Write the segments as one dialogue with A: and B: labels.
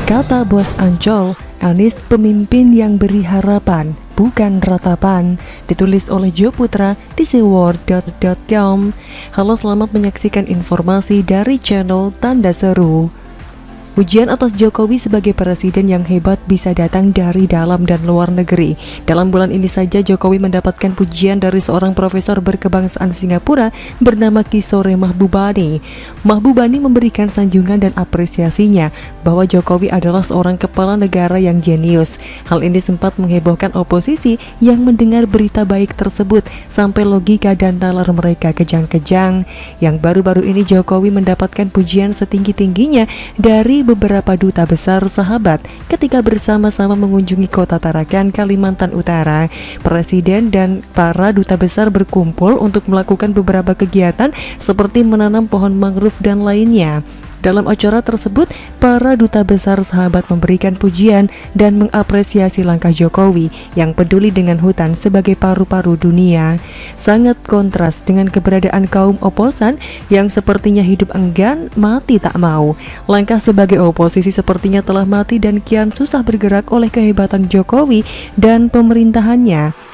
A: Kata bos Ancol, Anies pemimpin yang beri harapan, bukan ratapan. Ditulis oleh Jo Putra di seworld.com. Halo, selamat menyaksikan informasi dari channel Tanda Seru. Pujian atas Jokowi sebagai presiden yang hebat bisa datang dari dalam dan luar negeri. Dalam bulan ini saja Jokowi mendapatkan pujian dari seorang profesor berkebangsaan Singapura bernama Kishore Mahbubani. Mahbubani memberikan sanjungan dan apresiasinya bahwa Jokowi adalah seorang kepala negara yang jenius. Hal ini sempat menghebohkan oposisi yang mendengar berita baik tersebut sampai logika dan nalar mereka kejang-kejang. Yang baru-baru ini Jokowi mendapatkan pujian setinggi-tingginya dari beberapa duta besar sahabat ketika bersama-sama mengunjungi kota Tarakan, Kalimantan Utara. Presiden dan para duta besar berkumpul untuk melakukan beberapa kegiatan seperti menanam pohon mangrove dan lainnya. Dalam acara tersebut, para duta besar sahabat memberikan pujian dan mengapresiasi langkah Jokowi yang peduli dengan hutan sebagai paru-paru dunia. Sangat kontras dengan keberadaan kaum oposan yang sepertinya hidup enggan, mati tak mau. Langkah sebagai oposisi sepertinya telah mati dan kian susah bergerak oleh kehebatan Jokowi dan pemerintahannya.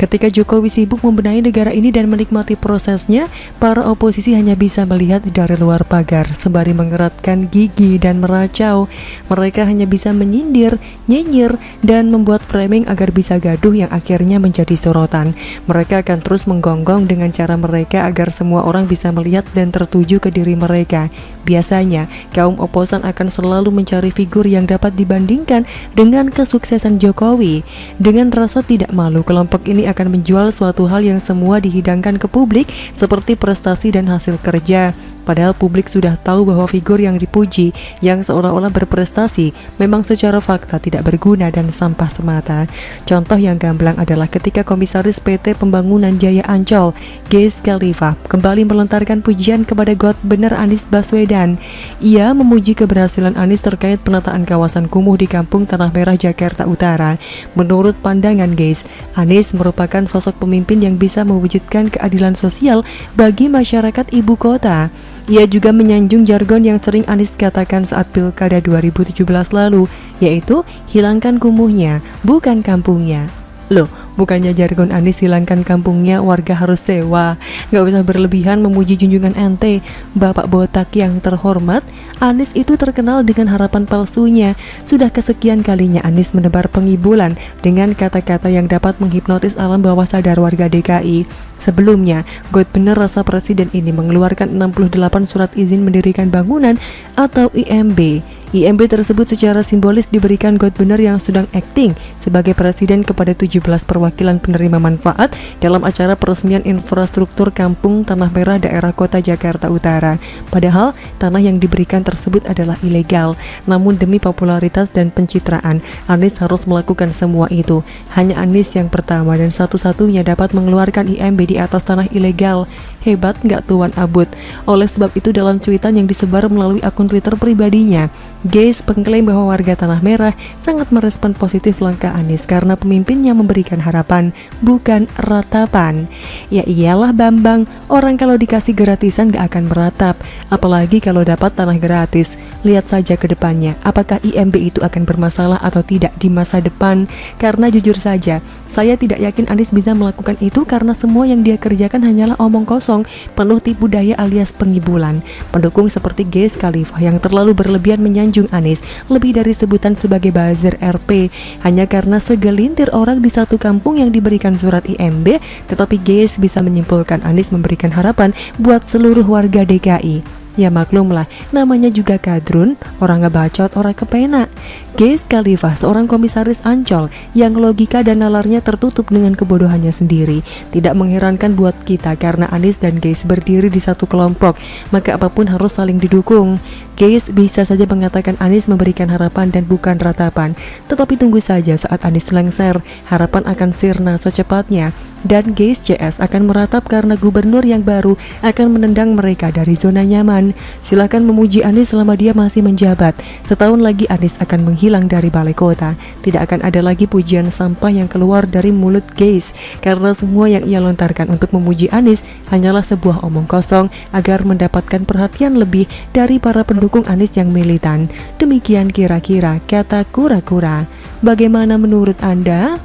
A: Ketika Jokowi sibuk membenahi negara ini dan menikmati prosesnya, para oposisi hanya bisa melihat dari luar pagar sembari mengeratkan gigi dan meracau. Mereka hanya bisa menyindir, nyinyir, dan membuat framing agar bisa gaduh yang akhirnya menjadi sorotan. Mereka akan terus menggonggong dengan cara mereka agar semua orang bisa melihat dan tertuju ke diri mereka. Biasanya, kaum oposan akan selalu mencari figur yang dapat dibandingkan dengan kesuksesan Jokowi. Dengan rasa tidak malu, kelompok ini akan menjual suatu hal yang semua dihidangkan ke publik seperti prestasi dan hasil kerja. Padahal publik sudah tahu bahwa figur yang dipuji, yang seolah-olah berprestasi, memang secara fakta tidak berguna dan sampah semata. Contoh yang gamblang adalah ketika Komisaris PT Pembangunan Jaya Ancol, Gez Khalifa, kembali melontarkan pujian kepada God Bener Anies Baswedan. Ia memuji keberhasilan Anies terkait penataan kawasan kumuh di Kampung Tanah Merah, Jakarta Utara. Menurut pandangan Gez, Anies merupakan sosok pemimpin yang bisa mewujudkan keadilan sosial bagi masyarakat ibu kota. Ia juga menyanjung jargon yang sering Anies katakan saat Pilkada 2017 lalu, yaitu hilangkan kumuhnya, bukan kampungnya. Loh, bukannya jargon Anies hilangkan kampungnya warga harus sewa? Gak usah berlebihan memuji junjungan ente, Bapak Botak yang terhormat. Anies itu terkenal dengan harapan palsunya. Sudah kesekian kalinya Anies menebar pengibulan dengan kata-kata yang dapat menghipnotis alam bawah sadar warga DKI. Sebelumnya, God Bener Rasa Presiden ini mengeluarkan 68 surat izin mendirikan bangunan atau IMB. IMB tersebut secara simbolis diberikan God Bener yang sedang akting sebagai presiden kepada 17 perwakilan penerima manfaat dalam acara peresmian infrastruktur Kampung Tanah Merah daerah kota Jakarta Utara. Padahal tanah yang diberikan tersebut adalah ilegal. Namun demi popularitas dan pencitraan, Anies harus melakukan semua itu. Hanya Anies yang pertama dan satu-satunya dapat mengeluarkan IMB di atas tanah ilegal. Hebat nggak Tuan Abut? Oleh sebab itu dalam cuitan yang disebar melalui akun Twitter pribadinya, Gez mengklaim bahwa warga Tanah Merah sangat merespon positif langkah Anies karena pemimpinnya memberikan harapan, bukan ratapan. Ya iyalah Bambang, orang kalau dikasih gratisan gak akan meratap, apalagi kalau dapat tanah gratis. Lihat saja ke depannya, apakah IMB itu akan bermasalah atau tidak di masa depan. Karena jujur saja, saya tidak yakin Anies bisa melakukan itu karena semua yang dia kerjakan hanyalah omong kosong, penuh tipu daya alias pengibulan. Pendukung seperti Gez Khalifa yang terlalu berlebihan menyanjung Anies lebih dari sebutan sebagai buzzer RP hanya karena segelintir orang di satu kampung yang diberikan surat IMB, tetapi Gez bisa menyimpulkan Anies memberikan harapan buat seluruh warga DKI. Ya maklumlah, namanya juga kadrun, orang ngebacot, orang kepenak. Gez Khalifa, seorang komisaris Ancol yang logika dan nalarnya tertutup dengan kebodohannya sendiri. Tidak mengherankan buat kita karena Anies dan Gez berdiri di satu kelompok, maka apapun harus saling didukung. Gez bisa saja mengatakan Anies memberikan harapan dan bukan ratapan, tetapi tunggu saja saat Anies lengser, harapan akan sirna secepatnya. dan Gays CS akan meratap karena gubernur yang baru akan menendang mereka dari zona nyaman. Silahkan memuji Anies selama dia masih menjabat. Setahun lagi Anies akan menghilang dari balai kota. Tidak akan ada lagi pujian sampah yang keluar dari mulut Gays, karena semua yang ia lontarkan untuk memuji Anies hanyalah sebuah omong kosong agar mendapatkan perhatian lebih dari para pendukung Anies yang militan. Demikian kira-kira kata kura-kura. Bagaimana menurut Anda?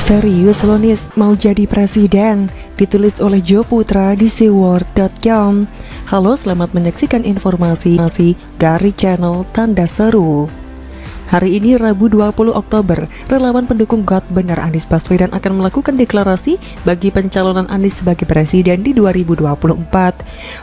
A: Serius lo Nis mau jadi presiden? Ditulis oleh Joe Putra di seaworld.com. Halo, selamat menyaksikan informasi dari channel Tanda Seru. Hari ini Rabu 20 Oktober, relawan pendukung God Bener Anies Baswedan akan melakukan deklarasi bagi pencalonan Anies sebagai presiden di 2024.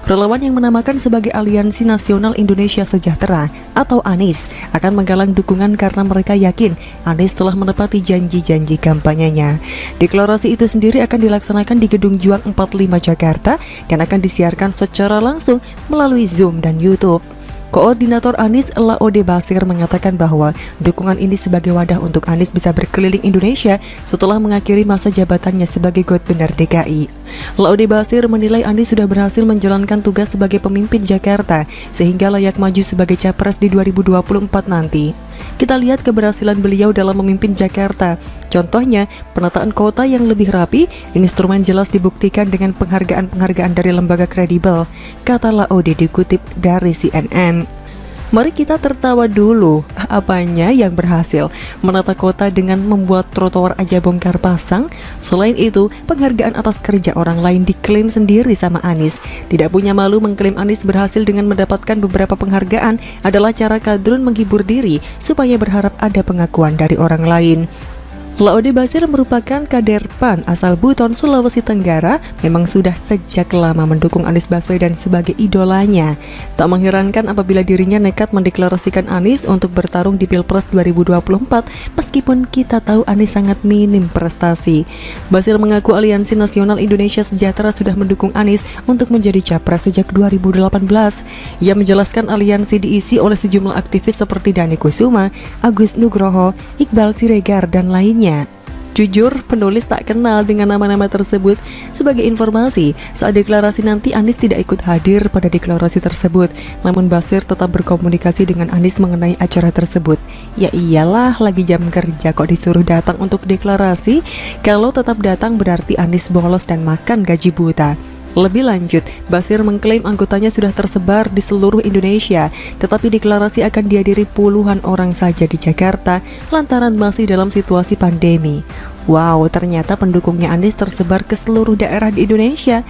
A: Relawan yang menamakan sebagai Aliansi Nasional Indonesia Sejahtera atau ANIS akan menggalang dukungan karena mereka yakin Anies telah menepati janji-janji kampanyenya. Deklarasi itu sendiri akan dilaksanakan di Gedung Juang 45 Jakarta dan akan disiarkan secara langsung melalui Zoom dan YouTube. Koordinator Anies Laode Basir mengatakan bahwa dukungan ini sebagai wadah untuk Anies bisa berkeliling Indonesia setelah mengakhiri masa jabatannya sebagai God Bener DKI. Laode Basir menilai Anies sudah berhasil menjalankan tugas sebagai pemimpin Jakarta sehingga layak maju sebagai capres di 2024 nanti. Kita lihat keberhasilan beliau dalam memimpin Jakarta. Contohnya, penataan kota yang lebih rapi, instrumen jelas dibuktikan dengan penghargaan-penghargaan dari lembaga kredibel, kata Laode dikutip dari CNN. Mari kita tertawa dulu, apanya yang berhasil? Menata kota dengan membuat trotoar aja bongkar pasang? Selain itu, penghargaan atas kerja orang lain diklaim sendiri sama Anies. Tidak punya malu mengklaim Anies berhasil dengan mendapatkan beberapa penghargaan adalah cara kadrun menghibur diri supaya berharap ada pengakuan dari orang lain. Laode Basir merupakan kader PAN asal Buton, Sulawesi Tenggara, memang sudah sejak lama mendukung Anies Baswedan sebagai idolanya. Tak mengherankan apabila dirinya nekat mendeklarasikan Anies untuk bertarung di Pilpres 2024 meskipun kita tahu Anies sangat minim prestasi. Basir mengaku Aliansi Nasional Indonesia Sejahtera sudah mendukung Anies untuk menjadi capres sejak 2018. Ia menjelaskan aliansi diisi oleh sejumlah aktivis seperti Dani Kusuma, Agus Nugroho, Iqbal Siregar, dan lainnya. Jujur, penulis tak kenal dengan nama-nama tersebut. Sebagai informasi, saat deklarasi nanti Anies tidak ikut hadir pada deklarasi tersebut. Namun Basir tetap berkomunikasi dengan Anies mengenai acara tersebut. Ya iyalah, lagi jam kerja kok disuruh datang untuk deklarasi. Kalau tetap datang berarti Anies bolos dan makan gaji buta. Lebih lanjut, Basir mengklaim anggotanya sudah tersebar di seluruh Indonesia, tetapi deklarasi akan dihadiri puluhan orang saja di Jakarta lantaran masih dalam situasi pandemi. Wow, ternyata pendukungnya Anies tersebar ke seluruh daerah di Indonesia.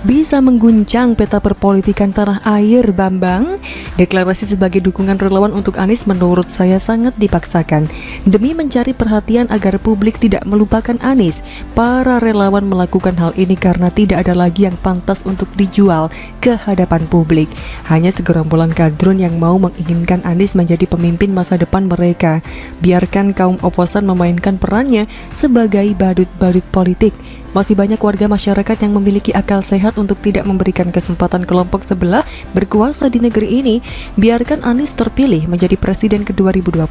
A: Bisa mengguncang peta perpolitikan tanah air, Bambang. Deklarasi sebagai dukungan relawan untuk Anies menurut saya sangat dipaksakan. Demi mencari perhatian agar publik tidak melupakan Anies, para relawan melakukan hal ini karena tidak ada lagi yang pantas untuk dijual ke hadapan publik. Hanya segerombolan kadrun yang mau menginginkan Anies menjadi pemimpin masa depan mereka. Biarkan kaum oposan memainkan perannya sebagai badut-badut politik. Masih banyak warga masyarakat yang memiliki akal sehat untuk tidak memberikan kesempatan kelompok sebelah berkuasa di negeri ini. Biarkan Anies terpilih menjadi presiden ke 2024.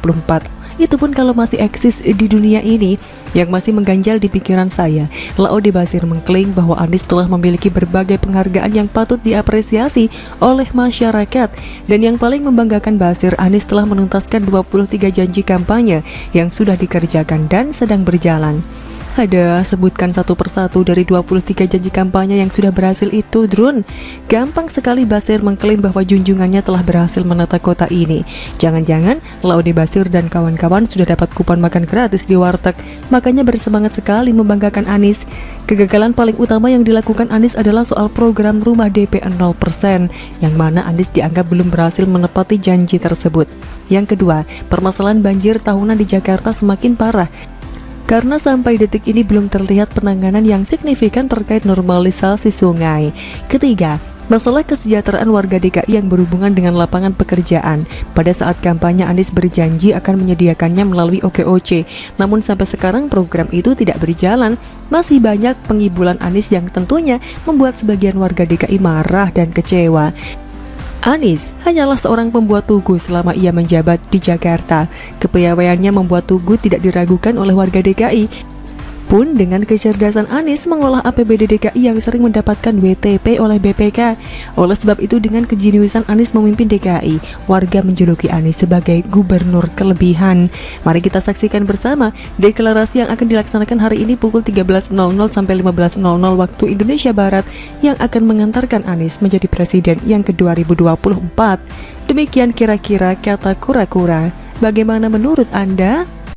A: Itu pun kalau masih eksis di dunia ini. Yang masih mengganjal di pikiran saya, Laode Basir mengklaim bahwa Anies telah memiliki berbagai penghargaan yang patut diapresiasi oleh masyarakat. Dan yang paling membanggakan Basir, Anies telah menuntaskan 23 janji kampanye yang sudah dikerjakan dan sedang berjalan. Ada, sebutkan satu persatu dari 23 janji kampanye yang sudah berhasil itu, Drun. Gampang sekali Basir mengklaim bahwa junjungannya telah berhasil menata kota ini. Jangan-jangan Laode Basir dan kawan-kawan sudah dapat kupon makan gratis di warteg, makanya bersemangat sekali membanggakan Anies. Kegagalan paling utama yang dilakukan Anies adalah soal program rumah DP 0%, yang mana Anies dianggap belum berhasil menepati janji tersebut. Yang kedua, permasalahan banjir tahunan di Jakarta semakin parah, karena sampai detik ini belum terlihat penanganan yang signifikan terkait normalisasi sungai. Ketiga, masalah kesejahteraan warga DKI yang berhubungan dengan lapangan pekerjaan. Pada saat kampanye Anies berjanji akan menyediakannya melalui OKOC, namun sampai sekarang program itu tidak berjalan. Masih banyak pengibulan Anies yang tentunya membuat sebagian warga DKI marah dan kecewa. Anies hanyalah seorang pembuat tugu selama ia menjabat di Jakarta. Kepiawaiannya membuat tugu tidak diragukan oleh warga DKI. Pun dengan kecerdasan Anies mengolah APBD DKI yang sering mendapatkan WTP oleh BPK. Oleh sebab itu dengan kejeniusan Anies memimpin DKI, warga menjuluki Anies sebagai gubernur kelebihan. Mari kita saksikan bersama deklarasi yang akan dilaksanakan hari ini pukul 13.00 sampai 15.00 waktu Indonesia Barat yang akan mengantarkan Anies menjadi presiden yang ke-2024. Demikian kira-kira kata kura-kura. Bagaimana menurut Anda?